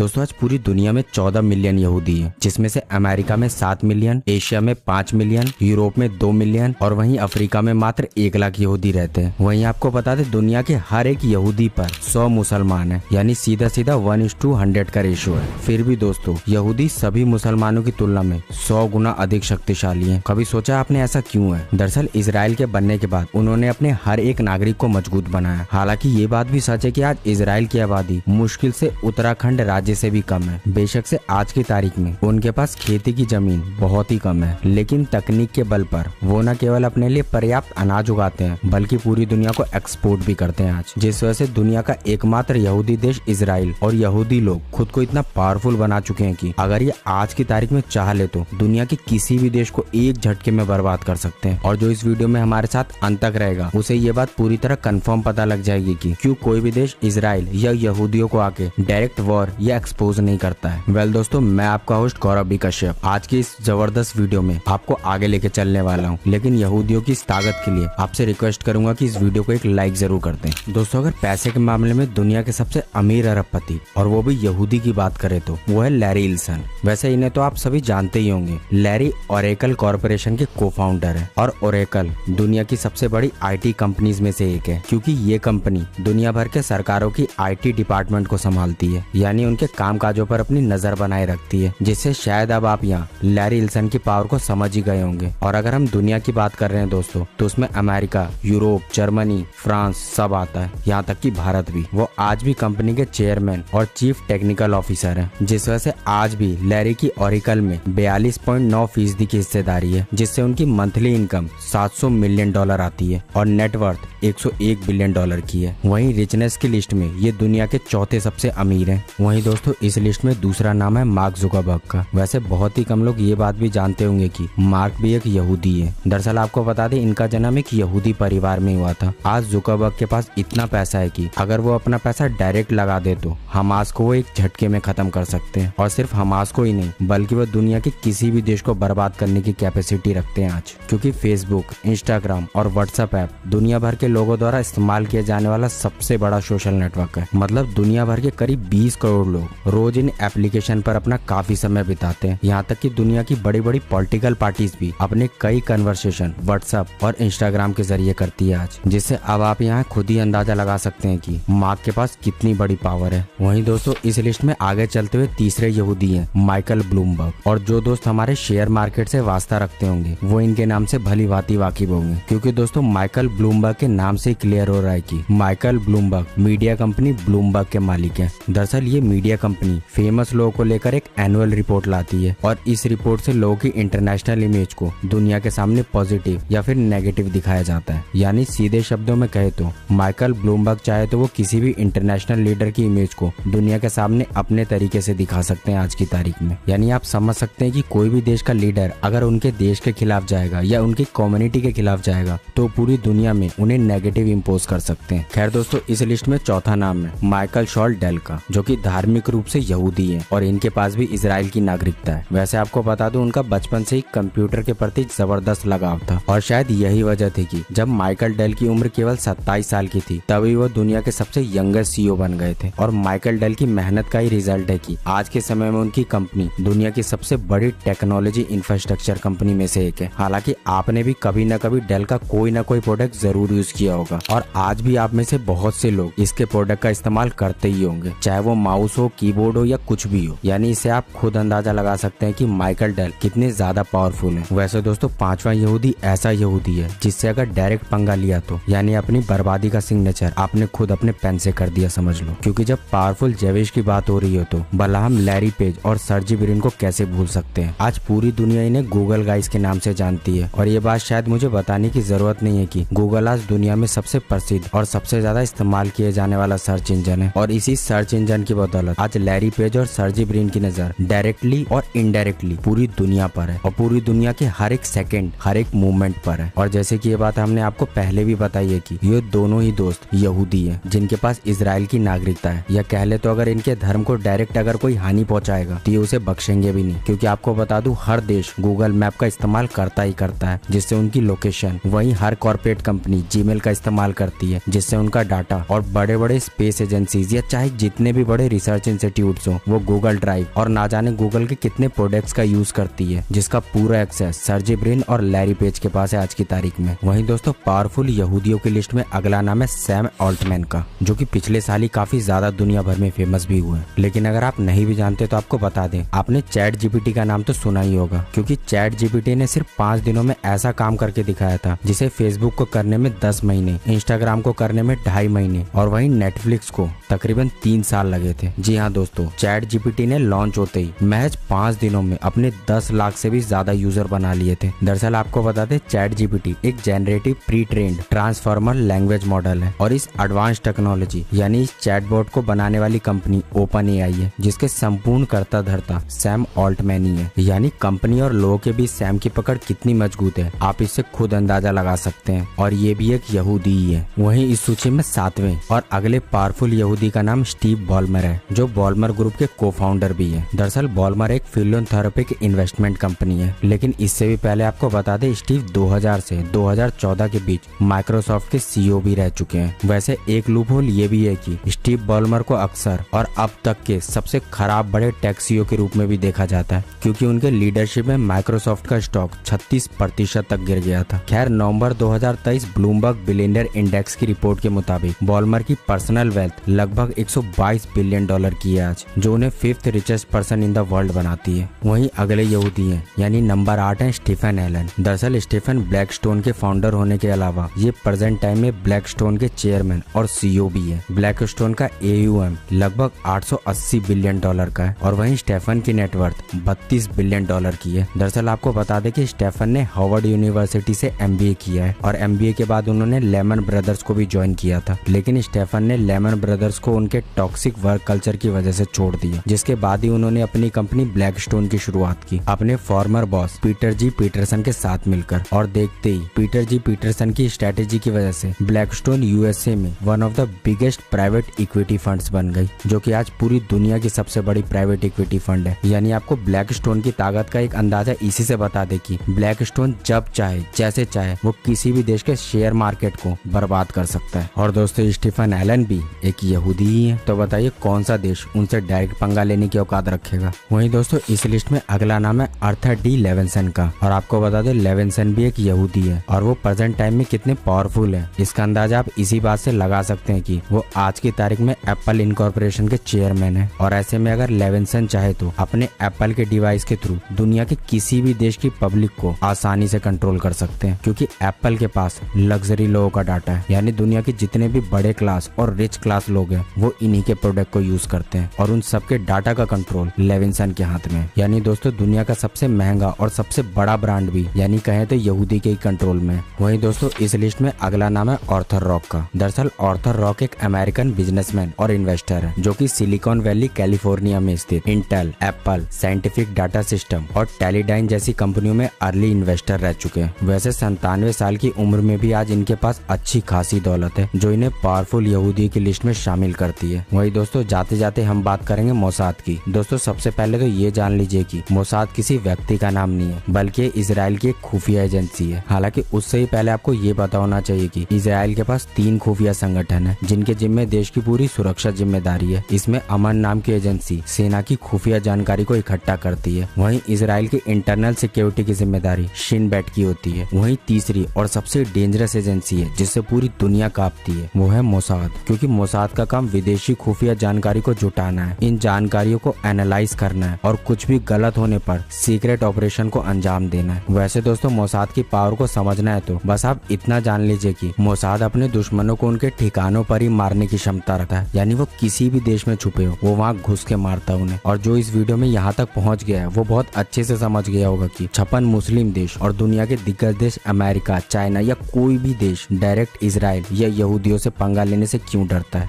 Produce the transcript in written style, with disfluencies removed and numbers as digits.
दोस्तों आज पूरी दुनिया में 14 मिलियन यहूदी हैं, जिसमें से अमेरिका में 7 मिलियन, एशिया में 5 मिलियन, यूरोप में 2 मिलियन और वहीं अफ्रीका में मात्र 1 लाख यहूदी रहते हैं। वहीं आपको बता दें दुनिया के हर एक यहूदी पर 100 मुसलमान हैं, यानी सीधा सीधा 1:100 का रेशियो है। फिर भी दोस्तों यहूदी सभी मुसलमानों की तुलना में 100 गुना अधिक शक्तिशाली हैं। कभी सोचा आपने ऐसा क्यों है? दरअसल इजराइल के बनने के बाद उन्होंने अपने हर एक नागरिक को मजबूत बनाया। हालांकि ये बात भी सच है कि आज इजराइल की आबादी मुश्किल से उत्तराखंड राज्य से भी कम है। बेशक से आज की तारीख में उनके पास खेती की जमीन बहुत ही कम है, लेकिन तकनीक के बल पर वो न केवल अपने लिए पर्याप्त अनाज उगाते हैं बल्कि पूरी दुनिया को एक्सपोर्ट भी करते हैं आज, जिस वजह से दुनिया का एकमात्र यहूदी देश इजराइल और यहूदी लोग खुद को इतना पावरफुल बना चुके हैं कि अगर ये आज की तारीख में चाह ले तो दुनिया के किसी भी देश को एक झटके में बर्बाद कर सकते हैं। और जो इस वीडियो में हमारे साथ अंत तक रहेगा उसे ये बात पूरी तरह कंफर्म पता लग जाएगी कि क्यों कोई भी देश इजराइल या यहूदियों को आके डायरेक्ट वॉर या एक्सपोज नहीं करता है। वेल दोस्तों, मैं आपका होस्ट गौरव बी कश्यप आज की इस जबरदस्त वीडियो में आपको आगे लेके चलने वाला हूँ, लेकिन यहूदियों की इस ताकत के लिए आपसे रिक्वेस्ट करूंगा कि इस वीडियो को एक लाइक जरूर कर दें। दोस्तों अगर पैसे के मामले में दुनिया के सबसे अमीर अरबपति और वो भी यहूदी की बात करें तो वो है लैरी इल्सन। वैसे इन्हें तो आप सभी जानते ही होंगे। लैरी ओरेकल कॉर्पोरेशन के को फाउंडर है और ओरेकल दुनिया की सबसे बड़ी IT कंपनीज में से एक है, क्योंकि ये कंपनी दुनिया भर के सरकारों की IT डिपार्टमेंट को संभालती है, यानी उनके कामकाजों पर अपनी नजर बनाए रखती है, जिससे शायद अब आप यहाँ लैरी इल्सन की पावर को समझ ही गए होंगे। और अगर हम दुनिया की बात कर रहे हैं दोस्तों तो उसमें अमेरिका, यूरोप, जर्मनी, फ्रांस सब आता है, यहाँ तक कि भारत भी। वो आज भी कंपनी के चेयरमैन और चीफ टेक्निकल ऑफिसर हैं, जिस वजह से आज भी लैरी की ओरेकल में 42.9% की हिस्सेदारी है, जिससे उनकी मंथली इनकम $700 मिलियन आती है और नेटवर्थ $101 बिलियन की है। वहीं रिचनेस की लिस्ट में ये दुनिया के चौथे सबसे अमीर हैं। वहीं दोस्तों इस लिस्ट में दूसरा नाम है मार्क जुकरबर्ग का। वैसे बहुत ही कम लोग ये बात भी जानते होंगे कि मार्क भी एक यहूदी है। दरअसल आपको बता दें इनका जन्म एक यहूदी परिवार में हुआ था। आज जुकरबर्ग के पास इतना पैसा है कि अगर वो अपना पैसा डायरेक्ट लगा दे तो हमास को वो एक झटके में खत्म कर सकते हैं। और सिर्फ हमास को ही नहीं बल्कि वो दुनिया के किसी भी देश को बर्बाद करने की कैपेसिटी रखते हैं आज, क्योंकि फेसबुक, इंस्टाग्राम और व्हाट्सएप ऐप दुनिया भर के लोगों द्वारा इस्तेमाल किया जाने वाला सबसे बड़ा सोशल नेटवर्क है। मतलब दुनिया भर के करीब 20 करोड़ लोग रोज इन एप्लीकेशन पर अपना काफी समय बिताते हैं। यहाँ तक कि दुनिया की बड़ी बड़ी पॉलिटिकल पार्टीज भी अपने कई कन्वर्सेशन व्हाट्सएप और इंस्टाग्राम के जरिए करती है आज, जिससे अब आप यहाँ खुद ही अंदाजा लगा सकते हैं कि मार्क के पास कितनी बड़ी पावर है। वहीं दोस्तों इस लिस्ट में आगे चलते हुए तीसरे यहूदी हैं माइकल ब्लूमबर्ग। और जो दोस्त हमारे शेयर मार्केट से वास्ता रखते होंगे वो इनके नाम से भली भांति वाकिफ होंगे, क्योंकि दोस्तों माइकल ब्लूमबर्ग के नाम से क्लियर हो रहा है कि Michael Bloomberg media company Bloomberg के मालिक हैं। दरअसल ये मीडिया कंपनी फेमस लोगों को लेकर एक एनुअल रिपोर्ट लाती है और इस रिपोर्ट से लोगों की इंटरनेशनल इमेज को दुनिया के सामने पॉजिटिव या फिर नेगेटिव दिखाया जाता है। यानी सीधे शब्दों में कहे तो माइकल ब्लूमबर्ग चाहे तो वो किसी भी इंटरनेशनल लीडर की इमेज को दुनिया के सामने अपने तरीके से दिखा सकते हैं आज की तारीख में। यानी आप समझ सकते हैं कि कोई भी देश का लीडर अगर उनके देश के खिलाफ जाएगा या उनकी कम्युनिटी के खिलाफ जाएगा तो पूरी दुनिया में उन्हें नेगेटिव इम्पोज कर सकते हैं। खैर दोस्तों इस लिस्ट में चौथा नाम है माइकल शॉल डेल का, जो कि धार्मिक रूप से यहूदी है और इनके पास भी इजराइल की नागरिकता है। वैसे आपको बता दूं उनका बचपन से ही कंप्यूटर के प्रति जबरदस्त लगाव था और शायद यही वजह थी कि जब माइकल डेल की उम्र केवल 27 साल की थी तभी वो दुनिया के सबसे यंगेस्ट CEO बन गए थे। और माइकल डेल की मेहनत का ही रिजल्ट है कि आज के समय में उनकी कंपनी दुनिया की सबसे बड़ी टेक्नोलॉजी इंफ्रास्ट्रक्चर कंपनी में से एक है। हालांकि आपने भी कभी न कभी डेल का कोई ना कोई प्रोडक्ट जरूर यूज किया होगा और आज भी आप में से बहुत से लोग इसके प्रोडक्ट का इस्तेमाल करते ही होंगे, चाहे वो माउस हो, कीबोर्ड हो या कुछ भी हो। यानी इससे आप खुद अंदाजा लगा सकते हैं कि माइकल डेल कितने ज्यादा पावरफुल हैं। वैसे दोस्तों पांचवा यहूदी ऐसा यहूदी है जिससे अगर डायरेक्ट पंगा लिया तो यानी अपनी बर्बादी का सिग्नेचर आपने खुद अपने पेन से कर दिया समझ लो, क्योंकि जब पावरफुल जेविश की बात हो रही हो तो भला हम लैरी पेज और सर्जी ब्रिन को कैसे भूल सकते हैं। आज पूरी दुनिया इन्हें गूगल गाइस के नाम से जानती है और ये बात शायद मुझे बताने की जरूरत नहीं है कि गूगल आज दुनिया में सबसे प्रसिद्ध और सबसे ज्यादा इस्तेमाल किए जाने वाला सर्च इंजन है। और इसी सर्च इंजन की बदौलत आज लैरी पेज और सर्जी ब्रिन की नजर डायरेक्टली और इनडायरेक्टली पूरी दुनिया पर है और पूरी दुनिया के हर एक सेकंड, हर एक मूवमेंट पर है। और जैसे कि ये बात हमने आपको पहले भी बताई है कि ये दोनों ही दोस्त यहूदी हैं जिनके पास इजराइल की नागरिकता है, या कह ले तो अगर इनके धर्म को डायरेक्ट अगर कोई हानि पहुंचाएगा तो ये उसे बख्शेंगे भी नहीं, क्योंकि आपको बता दूं हर देश गूगल मैप का इस्तेमाल करता ही करता है जिससे उनकी लोकेशन, वहीं हर कॉर्पोरेट कंपनी जीमेल का इस्तेमाल करती है जिससे उनका डाटा, और बड़े बड़े स्पेस एजेंसीज या चाहे जितने भी बड़े रिसर्च इंस्टीट्यूट्स हो, वो गूगल ड्राइव और ना जाने गूगल के कितने प्रोडक्ट्स का यूज करती है, जिसका पूरा एक्सेस सर्जी ब्रिन और लैरी पेज के पास है आज की तारीख में। वहीं दोस्तों पावरफुल यहूदियों की लिस्ट में अगला नाम है सैम ऑल्टमैन का, जो कि पिछले साल ही काफी ज्यादा दुनिया भर में फेमस भी हुए। लेकिन अगर आप नहीं भी जानते तो आपको बता दें, आपने चैट जीपीटी का नाम तो सुना ही होगा, क्योंकि चैट जीपीटी ने सिर्फ 5 दिनों में ऐसा काम करके दिखाया था जिसे फेसबुक को करने में 10 महीने, इंस्टाग्राम को करने में 2.5 महीने और वहीं नेटफ्लिक्स को तकरीबन 3 साल लगे थे। जी हाँ दोस्तों, चैट जीपीटी ने लॉन्च होते ही महज 5 दिनों में अपने 10 लाख से भी ज्यादा यूजर बना लिए थे। दरअसल आपको बता दें, चैट जीपीटी एक generative pre trained transformer language model है और इस एडवांस टेक्नोलॉजी यानी इस चैटबॉट को बनाने वाली कंपनी ओपन एआई है, जिसके संपूर्ण कर्ता धर्ता सैम ऑल्टमैन ही है। यानी कंपनी और लोगों के बीच सैम की पकड़ कितनी मजबूत है आप इससे खुद अंदाजा लगा सकते हैं, और ये भी एक यहूदी ही है। वहीं इस सूची में 7वें और अगले पावरफुल यहूदी का नाम स्टीव बॉलमर है, जो बॉलमर ग्रुप के को फाउंडर भी है। दरअसल बॉलमर एक फिलोथेरेपिक इन्वेस्टमेंट कंपनी है, लेकिन इससे भी पहले आपको बता दें, स्टीव 2000 से 2014 के बीच माइक्रोसॉफ्ट के सीईओ भी रह चुके हैं। वैसे एक लूपहोल ये भी है कि स्टीव बॉलमर को अक्सर और अब तक के सबसे खराब बड़े टेक सीईओ के रूप में भी देखा जाता है, क्योंकि उनके लीडरशिप में माइक्रोसॉफ्ट का स्टॉक 36% तक गिर गया था। खैर नवंबर 2023 ब्लूमबर्ग बिलियनियर इंडेक्स की रिपोर्ट के मुताबिक बॉलमर की पर्सनल वेल्थ लगभग $122 बिलियन की है आज, जो उन्हें 5th richest person in the world बनाती है। वहीं अगले यहूदी हैं, यानी नंबर 8 है स्टीफन एलन। दरअसल स्टीफन ब्लैकस्टोन के फाउंडर होने के अलावा ये प्रेजेंट टाइम में ब्लैकस्टोन के चेयरमैन और सीईओ भी है। ब्लैकस्टोन का AUM लगभग $880 बिलियन का है और वहीं स्टेफन की नेटवर्थ $32 बिलियन की है। दरअसल आपको बता दें कि स्टेफन ने हार्वर्ड यूनिवर्सिटी से MBA किया है और MBA के बाद उन्होंने लेमन ब्रदर्स को भी ज्वाइन किया था, लेकिन स्टेफन ने लेमन ब्रदर्स को उनके टॉक्सिक वर्क कल्चर की वजह से छोड़ दिया, जिसके बाद ही उन्होंने अपनी कंपनी ब्लैकस्टोन की शुरुआत की अपने फॉर्मर बॉस पीटर जी पीटरसन के साथ मिलकर। और देखते ही पीटर जी पीटरसन की स्ट्रेटेजी की वजह से ब्लैकस्टोन USA में one of the biggest private equity funds बन गई, जो कि आज पूरी दुनिया की सबसे बड़ी प्राइवेट इक्विटी फंड है। यानी आपको ब्लैकस्टोन की ताकत का एक अंदाजा इसी से बता दे कि ब्लैकस्टोन जब चाहे जैसे चाहे वो किसी भी देश के शेयर मार्केट को बर्बाद कर सकता है। और दोस्तों स्टीफन एलन भी एक यहूदी ही है, तो बताइए कौन सा देश उनसे डायरेक्ट पंगा लेने की औकात रखेगा। वहीं दोस्तों इस लिस्ट में अगला नाम है आर्थर डी लेविंसन का, और आपको बता दें लेविंसन भी एक यहूदी है और वो प्रेजेंट टाइम में कितने पावरफुल है इसका अंदाजा आप इसी बात से लगा सकते हैं कि वो आज की तारीख में एप्पल इनकॉर्पोरेशन के चेयरमैन है। और ऐसे में अगर लेविंसन चाहे तो अपने एप्पल के डिवाइस के थ्रू दुनिया के किसी भी देश की पब्लिक को आसानी से कंट्रोल कर सकते हैं, क्योंकि एप्पल के पास लग्जरी लोगों का डाटा है। यानी दुनिया के जितने भी बड़े क्लास और रिच क्लास लोग हैं वो इन्हीं के प्रोडक्ट को यूज करते हैं और उन सबके डाटा का कंट्रोल लेविंसन के हाथ में। यानी दोस्तों दुनिया का सबसे महंगा और सबसे बड़ा ब्रांड भी यानी कहें तो यहूदी के ही कंट्रोल में। वहीं दोस्तों इस लिस्ट में अगला नाम है आर्थर रॉक का। दरअसल आर्थर रॉक एक अमेरिकन बिजनेसमैन और इन्वेस्टर है, जो कि सिलिकॉन वैली कैलिफोर्निया में स्थित Intel, Apple, scientific data system और टेलीडाइन जैसी कंपनियों में अर्ली इन्वेस्टर रह चुके हैं। वैसे 97 साल की उम्र में भी आज इनके पास अच्छी खासी दौलत है, जो इन्हें पावरफुल यहूदी की लिस्ट में शामिल करती है। वही दोस्तों जाते जाते हम बात करेंगे मोसाद की। दोस्तों सबसे पहले तो ये जान लीजिए कि मोसाद किसी व्यक्ति का नाम नहीं है, बल्कि इजराइल की एक खुफिया एजेंसी है। हालांकि उससे ही पहले आपको ये पता होना चाहिए कि इजराइल के पास 3 खुफिया संगठन है, जिनके जिम्मे देश की पूरी सुरक्षा जिम्मेदारी है। इसमें अमन नाम की एजेंसी सेना की खुफिया जानकारी को इकट्ठा करती है। वहीं इजराइल की इंटरनल सिक्योरिटी की जिम्मेदारी शिन बेट की होती है। वहीं तीसरी और सबसे डेंजरस एजेंसी है जिससे पूरी दुनिया कांपती है, वो है मोसाद, क्योंकि मोसाद का काम विदेशी खुफिया जानकारी को जुटाना है, इन जानकारियों को एनालाइज करना है और कुछ भी गलत होने पर सीक्रेट ऑपरेशन को अंजाम देना है। वैसे दोस्तों मोसाद की पावर को समझना है तो बस आप इतना जान लीजिए कि मोसाद अपने दुश्मनों को उनके ठिकानों पर ही मारने की क्षमता रखता है। यानी वो किसी भी देश में छुपे हो वो वहाँ घुस के मारता है उन्हें। और जो इस वीडियो में यहाँ तक पहुँच गया है वो बहुत अच्छे से समझ गया होगा कि 56 मुस्लिम देश और दुनिया के दिग्गज देश अमेरिका, चाइना या कोई भी देश डायरेक्ट इजराइल या यहूदियों से पंगा लेने से क्यों डरता है।